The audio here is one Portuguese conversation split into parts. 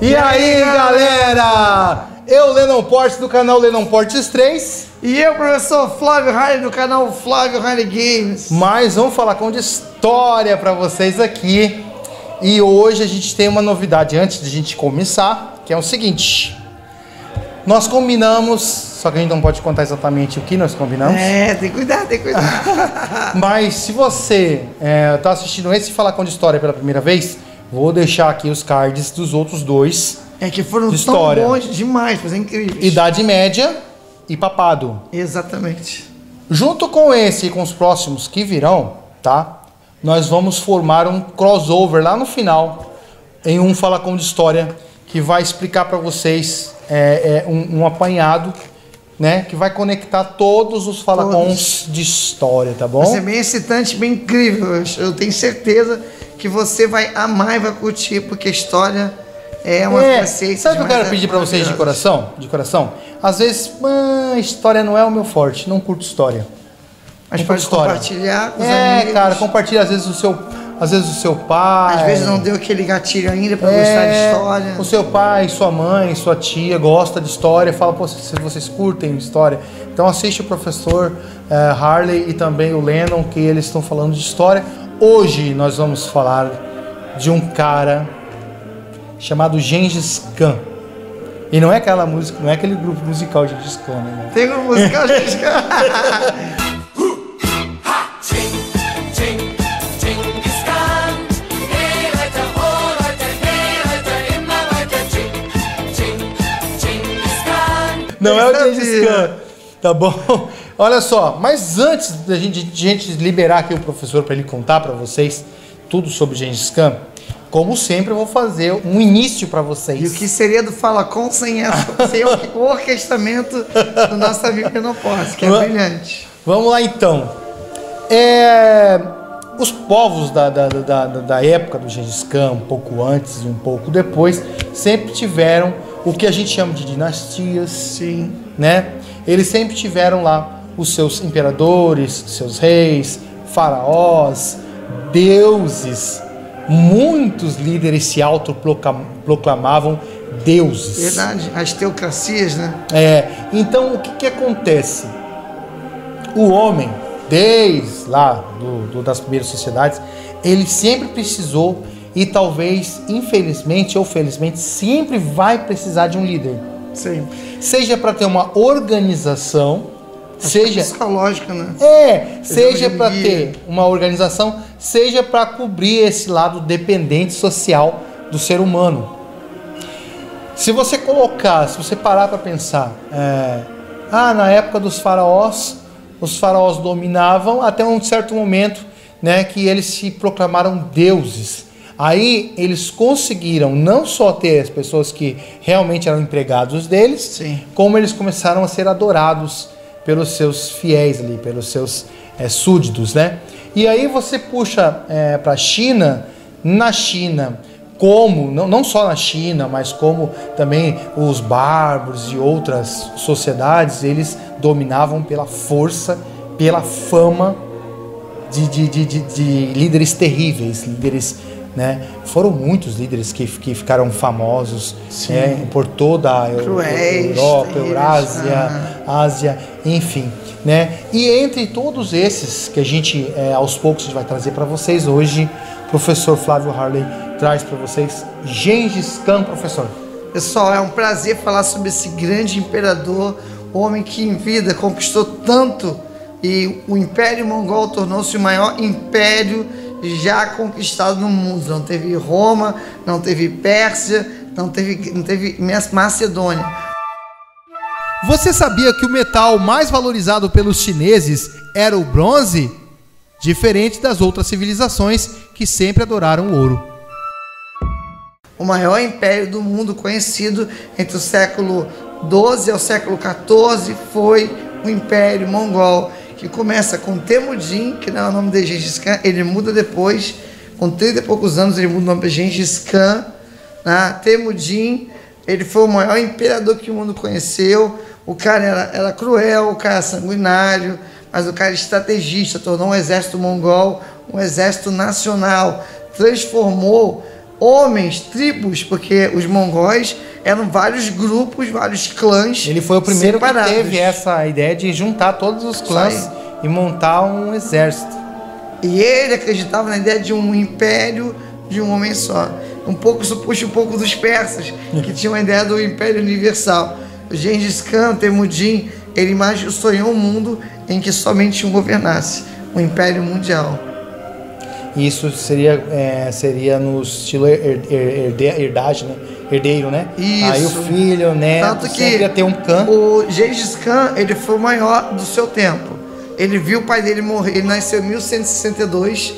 E aí, galera? Eu, Lennon Portes, do canal Lennon Portes 3. E eu, professor Flávio Harley, do canal Flávio Harley Games. Mas vamos falar de história pra vocês aqui. E hoje a gente tem uma novidade antes de a gente começar, que é o seguinte. Nós combinamos, só que a gente não pode contar exatamente o que nós combinamos. Tem que cuidar, tem que cuidar. Mas se você tá assistindo esse Fala de História pela primeira vez, vou deixar aqui os cards dos outros dois. Que foram de história. Tão bons demais, mas é incrível. Idade Média e Papado. Exatamente. Junto com esse e com os próximos que virão, tá? Nós vamos formar um crossover lá no final, em um Fala de História, que vai explicar para vocês um apanhado, né? Que vai conectar todos os falacons de história, tá bom? Vai ser bem excitante, bem incrível. Eu tenho certeza que você vai amar e vai curtir, porque a história é uma receita. Sabe o que eu quero pedir para vocês de coração? De coração? Às vezes, história não é o meu forte, não curto história. Mas pode compartilhar com os amigos. Cara, compartilha às vezes o seu pai. Às vezes não deu aquele gatilho ainda para gostar de história. O seu pai, sua mãe, sua tia gosta de história, fala, pô, se vocês curtem história. Então assiste o professor Harley e também o Lennon, que eles estão falando de história. Hoje nós vamos falar de um cara chamado Gengis Khan. E não é aquela música, não é aquele grupo musical Gengis Khan, né? Tem um musical Gengis Khan. Não é o Gengis Khan, tá bom? Olha só, mas antes da gente liberar aqui o professor para ele contar para vocês tudo sobre Gengis Khan, como sempre eu vou fazer um início para vocês. E o que seria do Falacon sem o orquestramento do nosso amigo Lennon Portes, que é brilhante. Vamos lá então. Os povos da época do Gengis Khan, um pouco antes e um pouco depois, sempre tiveram o que a gente chama de dinastias. Sim. Né? Eles sempre tiveram lá os seus imperadores, seus reis, faraós, deuses. Muitos líderes se autoproclamavam deuses. Verdade, as teocracias, né? Então o que acontece? O homem, desde lá das primeiras sociedades, ele sempre precisou e talvez, infelizmente ou felizmente, sempre vai precisar de um líder. Sim. Seja para ter uma organização, seja psicológica, né? Seja para ter uma organização, seja para cobrir esse lado dependente social do ser humano. Se você parar para pensar, na época dos faraós, os faraós dominavam até um certo momento, né, que eles se proclamaram deuses. Aí eles conseguiram não só ter as pessoas que realmente eram empregados deles, sim, como eles começaram a ser adorados pelos seus fiéis ali, pelos seus súditos, né? E aí você puxa para a China, na China, como, não só na China, mas como também os bárbaros e outras sociedades, eles dominavam pela força, pela fama de líderes terríveis, líderes, né? Foram muitos líderes que ficaram famosos por toda a Europa, Eurásia, Ásia, enfim, né? E entre todos esses que a gente aos poucos vai trazer para vocês hoje, o professor Flávio Harley traz para vocês Gengis Khan, professor. Pessoal, é um prazer falar sobre esse grande imperador, homem que em vida conquistou tanto, e o Império Mongol tornou-se o maior império já conquistado no mundo. Não teve Roma, não teve Pérsia, não teve Macedônia. Você sabia que o metal mais valorizado pelos chineses era o bronze? Diferente das outras civilizações que sempre adoraram o ouro. O maior império do mundo conhecido entre o século XII ao século XIV foi o Império Mongol, que começa com Temujin, que não é o nome de Gengis Khan, ele muda depois, com 30 e poucos anos ele muda o nome para Gengis Khan, né? Temujin, ele foi o maior imperador que o mundo conheceu. O cara era cruel, o cara sanguinário, mas o cara estrategista, tornou um exército mongol um exército nacional, transformou homens, tribos, porque os mongóis eram vários grupos, vários clãs. Ele foi o primeiro separados. que teve essa ideia de juntar todos os clãs e montar um exército. E ele acreditava na ideia de um império de um homem só. Isso puxa um pouco dos persas, que tinham a ideia do império universal. O Gengis Khan, Temujin, ele sonhou um mundo em que somente um governasse, um império mundial. Isso seria no estilo herdade, né? Herdeiro, né? Isso. Aí o filho, o neto, tanto que sempre ia ter um Khan. O Gengis Khan, ele foi o maior do seu tempo. Ele viu o pai dele morrer, ele nasceu em 1162,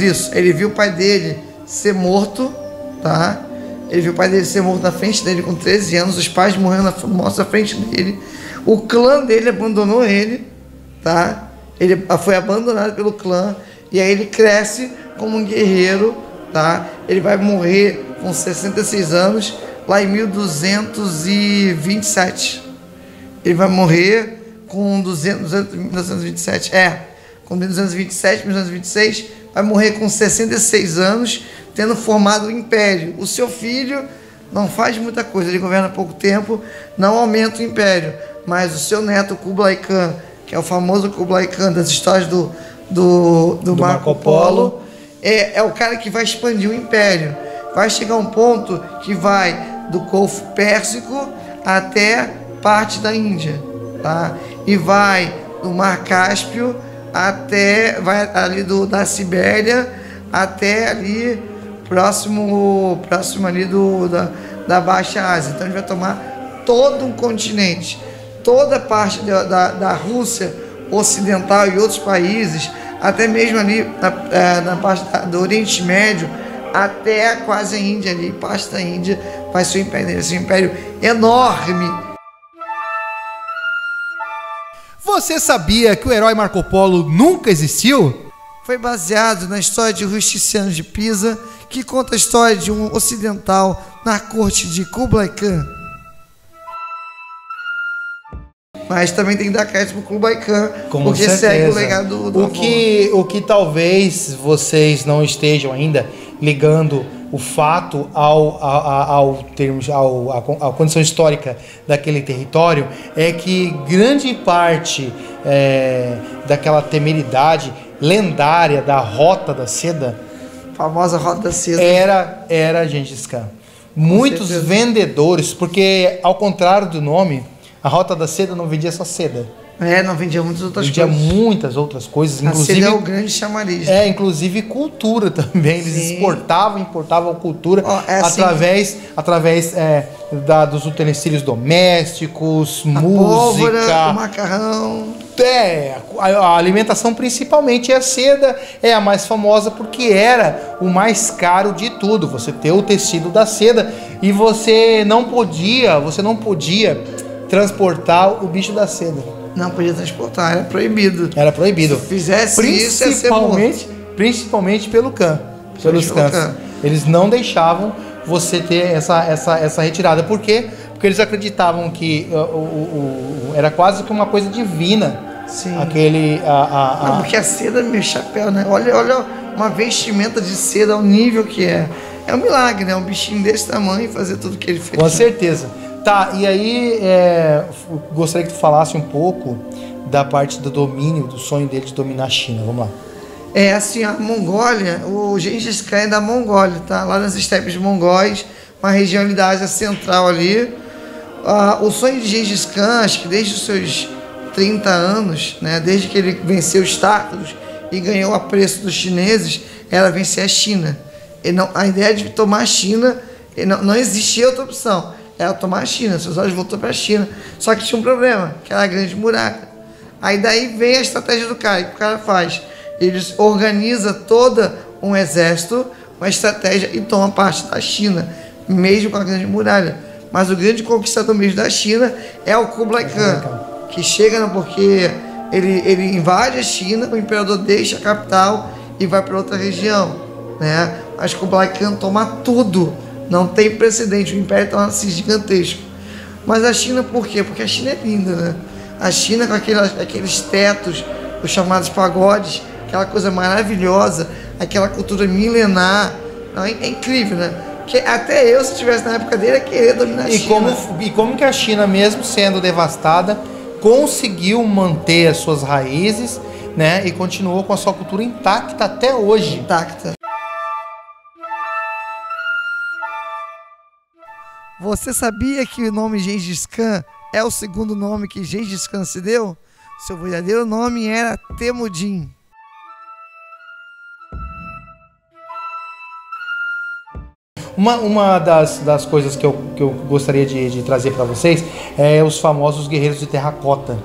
isso. Ele viu o pai dele ser morto, tá? Ele viu o pai dele ser morto na frente dele com 13 anos, os pais morreram mortos na frente dele. O clã dele abandonou ele, tá? Ele foi abandonado pelo clã, e aí ele cresce como um guerreiro, tá? Ele vai morrer com 66 anos, lá em 1227. Ele vai morrer com 1227, com 1227, 1226, vai morrer com 66 anos, tendo formado o império. O seu filho não faz muita coisa, ele governa há pouco tempo, não aumenta o império, mas o seu neto Kublai Khan, que é o famoso Kublai Khan das histórias do Marco Polo, é o cara que vai expandir o império. Vai chegar um ponto que vai do Golfo Pérsico até parte da Índia, tá? E vai do Mar Cáspio vai ali da Sibéria até ali próximo ali da Baixa Ásia. Então ele vai tomar todo um continente, toda a parte da Rússia ocidental e outros países, até mesmo ali na parte do Oriente Médio, até quase a Índia ali, parte da Índia, vai ser um império enorme. Você sabia que o herói Marco Polo nunca existiu? Foi baseado na história de Rusticiano de Pisa, que conta a história de um ocidental na corte de Kublai Khan. Mas também tem que dar crédito pro Kublai Khan, porque certeza. Segue o legado do o que talvez vocês não estejam ainda ligando o fato à condição histórica daquele território é que grande parte daquela temeridade lendária da Rota da Seda, famosa Rota da Seda, era Gengis Khan. Muitos vendedores, porque ao contrário do nome, a Rota da Seda não vendia só seda. Não vendia muitas outras coisas. Vendia muitas outras coisas. Inclusive, a seda é o grande chamariz. Inclusive cultura também. Eles importavam cultura através dos utensílios domésticos, música. Pólvora, o macarrão. A alimentação principalmente. A seda é a mais famosa porque era o mais caro de tudo. Você ter o tecido da seda e você não podia transportar o bicho da seda. Não podia transportar, era proibido. Era proibido. Se fizesse isso, ia ser morto. Principalmente pelos cães. Eles não deixavam você ter essa retirada. Por quê? Porque eles acreditavam que era quase que uma coisa divina. Sim. Não, porque a seda, meu chapéu, né? Olha uma vestimenta de seda ao nível que é. É um milagre, né? Um bichinho desse tamanho fazer tudo que ele fez. Com certeza. Tá, e aí gostaria que tu falasse um pouco da parte do domínio, do sonho dele de dominar a China. Vamos lá. Assim, a Mongólia, o Gengis Khan é da Mongólia, tá? Lá nas estepes mongóis, uma região ali da Ásia Central ali. O sonho de Gengis Khan, acho que desde os seus 30 anos, né? Desde que ele venceu os tártaros e ganhou o apreço dos chineses, era vencer a China. A ideia de tomar a China, não existia outra opção. Era tomar a China, seus olhos voltou para a China. Só que tinha um problema, que era a Grande Muralha. Aí daí vem a estratégia do cara. O que o cara faz? Ele organiza todo um exército, uma estratégia e toma parte da China, mesmo com a Grande Muralha. Mas o grande conquistador mesmo da China é o Kublai Khan, que chega porque ele invade a China, o imperador deixa a capital e vai para outra região, né? Mas Kublai Khan toma tudo. Não tem precedente, o império está assim gigantesco. Mas a China, por quê? Porque a China é linda, né? A China com aqueles tetos, os chamados pagodes, aquela coisa maravilhosa, aquela cultura milenar, Não, é incrível, né? Que até eu, se estivesse na época dele, ia querer dominar a China. E como que a China, mesmo sendo devastada, conseguiu manter as suas raízes, né? E continuou com a sua cultura intacta até hoje. Intacta. Você sabia que o nome Gengis Khan é o segundo nome que Gengis Khan se deu? Seu verdadeiro nome era Temujin. Uma das coisas que eu gostaria de trazer para vocês é os famosos guerreiros de terracota.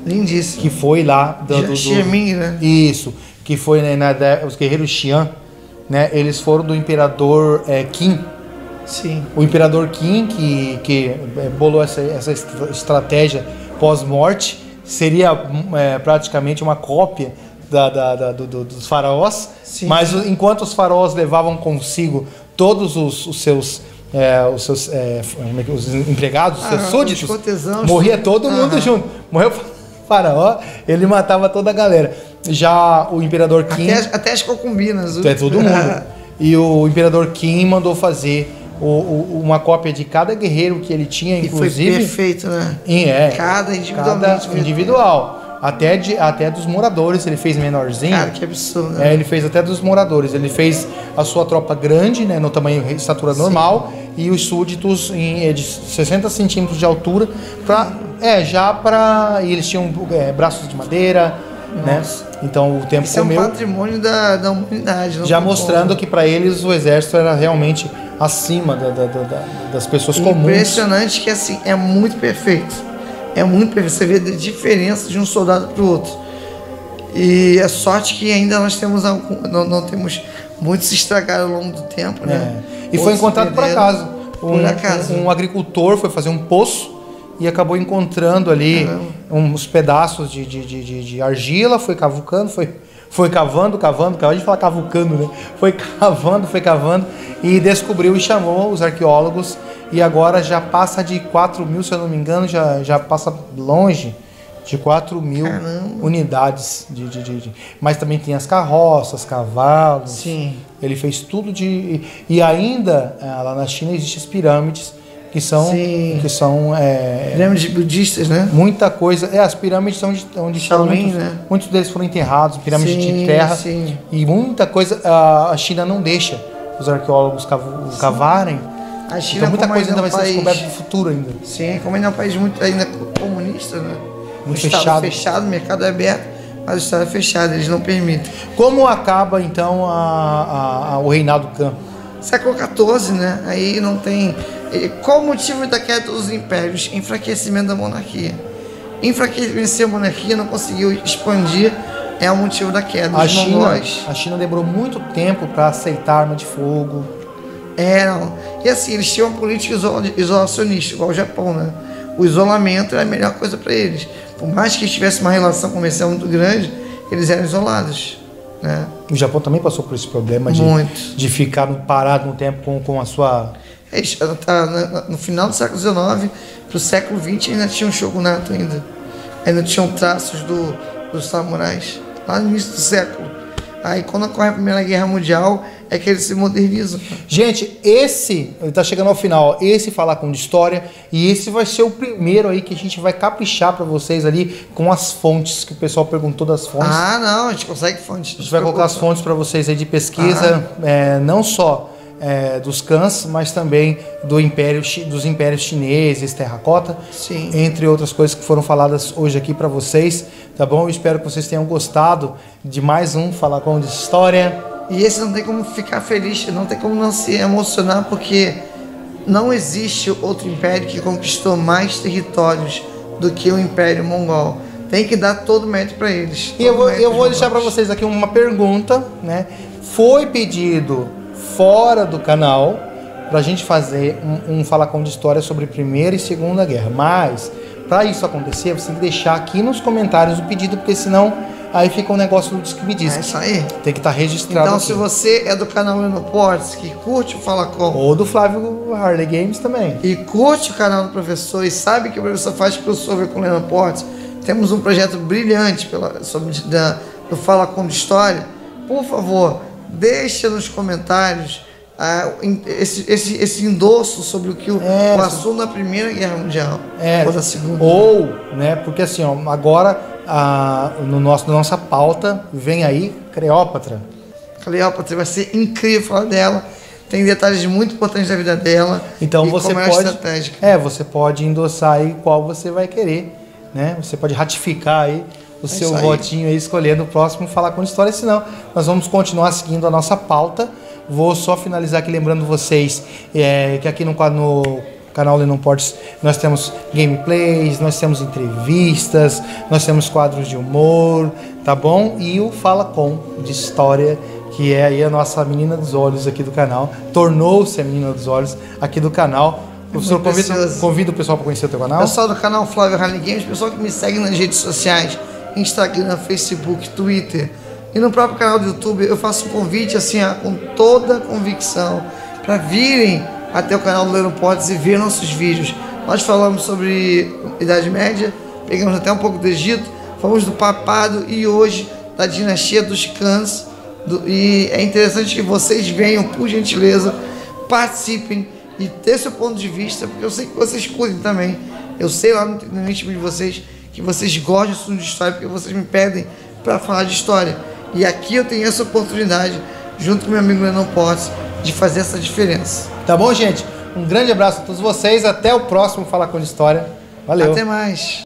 Lindíssimo. Que foi lá do Xiaoming, né? Isso, que foi, né, os guerreiros Xian, né? Eles foram do imperador Qin. Sim. O imperador Qin que bolou essa estratégia pós-morte, seria praticamente uma cópia dos faraós. Sim. Mas enquanto os faraós levavam consigo todos os seus os empregados, os seus súditos, morria todo mundo junto. Morreu o faraó, ele matava toda a galera. Já o imperador Qin... Até as concubinas. Todo mundo. E o imperador Qin mandou fazer uma cópia de cada guerreiro que ele tinha, inclusive... E foi perfeito, né? Cada individual. Até dos moradores ele fez menorzinho. Cara, que absurdo, né? Ele fez até dos moradores. Ele fez a sua tropa grande, né, no tamanho e estatura normal, e os súditos de 60 centímetros de altura, e eles tinham braços de madeira, né? Então o tempo comeu. É um patrimônio da humanidade. Já mostrando que para eles o exército era realmente acima das pessoas comuns. Impressionante que assim, é muito perfeito. É muito perfeito. Você vê a diferença de um soldado para o outro. E é sorte que ainda nós temos não temos muitos se estragaram ao longo do tempo, né? E foi encontrado por acaso. Por acaso. Um agricultor foi fazer um poço e acabou encontrando ali uns pedaços de argila, foi cavucando, foi cavando, a gente fala cavucando, né? Foi cavando e descobriu e chamou os arqueólogos, e agora já passa de 4 mil, se eu não me engano, já passa longe de 4 mil unidades. Mas também tem as carroças, cavalos. Sim. Ele fez tudo e ainda lá na China existem as pirâmides, que são pirâmides budistas, né? Muita coisa. As pirâmides são onde Shaolin, né? Muitos deles foram enterrados, pirâmides de terra. Sim. E muita coisa a China não deixa os arqueólogos cavarem. A China, então muita coisa ainda vai ser descoberta no futuro ainda. Sim, como ainda é um país muito ainda comunista, né? Muito fechado, o mercado é aberto, mas o Estado é fechado, eles não permitem. Como acaba então o reinado Khan? Século XIV, né? Aí não tem... Qual o motivo da queda dos impérios? Enfraquecimento da monarquia. Enfraquecer a monarquia, não conseguiu expandir, é o motivo da queda dos mongóis. A China demorou muito tempo para aceitar arma de fogo. Não. E assim, eles tinham uma política isolacionista, igual o Japão, né? O isolamento era a melhor coisa para eles. Por mais que tivesse uma relação comercial muito grande, eles eram isolados, né? O Japão também passou por esse problema de ficar parado no tempo com a sua... No final do século XIX para o século XX ainda tinha um shogunato ainda tinham traços dos samurais lá no início do século. Aí quando ocorre a Primeira Guerra Mundial é que eles se modernizam. Gente, ele tá chegando ao final, esse Falar Com de História, e esse vai ser o primeiro aí que a gente vai caprichar para vocês ali com as fontes, que o pessoal perguntou das fontes. Não, a gente consegue fontes. A gente vai colocar as fontes para vocês aí de pesquisa, não só dos Khans, mas também dos impérios chineses, terracota, sim, entre outras coisas que foram faladas hoje aqui para vocês, tá bom? Eu espero que vocês tenham gostado de mais um Falar Com de História. E esse não tem como ficar feliz, não tem como não se emocionar, porque não existe outro império que conquistou mais territórios do que o Império Mongol. Tem que dar todo o mérito para eles. E eu vou deixar para vocês aqui uma pergunta, né? Foi pedido fora do canal para a gente fazer um Falar Com de História sobre Primeira e Segunda Guerra, mas para isso acontecer você tem que deixar aqui nos comentários o pedido, porque senão aí fica um negócio do Disque Me Diz. É isso aí. Tem que estar registrado. Então, aqui. Se você é do canal Leno Portes, que curte o Fala Com, ou do Flávio Harley Games também, e curte o canal do professor e sabe que o professor faz crossover com o Leno Portes, temos um projeto brilhante do Fala Com de História. Por favor, deixa nos comentários esse endosso sobre o que o assunto da Primeira Guerra Mundial ou da Segunda. Ou, né, porque assim, ó, agora na nossa pauta vem aí Cleópatra. Cleópatra vai ser incrível falar dela. Tem detalhes muito importantes da vida dela. Então você pode, estratégica. Você pode endossar aí qual você vai querer, né? Você pode ratificar aí o seu votinho aí, escolhendo o próximo Falar com História, senão nós vamos continuar seguindo a nossa pauta. Vou só finalizar aqui lembrando vocês que aqui no canal Lennon Portes nós temos gameplays, nós temos entrevistas, nós temos quadros de humor, tá bom? E o Fala Com de História, que é aí a nossa menina dos olhos aqui do canal, tornou-se a menina dos olhos aqui do canal. Professor, convida o pessoal para conhecer o teu canal. Pessoal do canal Flávio Harley Games, pessoal que me segue nas redes sociais, Instagram, Facebook, Twitter e no próprio canal do YouTube, eu faço um convite assim, com toda a convicção, para virem até o canal do Lennon Portes e ver nossos vídeos. Nós falamos sobre Idade Média, pegamos até um pouco do Egito, falamos do papado e hoje da dinastia dos Khans. E é interessante que vocês venham, por gentileza, participem e ter seu ponto de vista, porque eu sei que vocês curtem também. Eu sei lá no íntimo de vocês que vocês gostam de assunto de história, porque vocês me pedem para falar de história. E aqui eu tenho essa oportunidade, junto com meu amigo Lennon Portes, de fazer essa diferença. Tá bom, gente? Um grande abraço a todos vocês. Até o próximo Falar com História. Valeu. Até mais.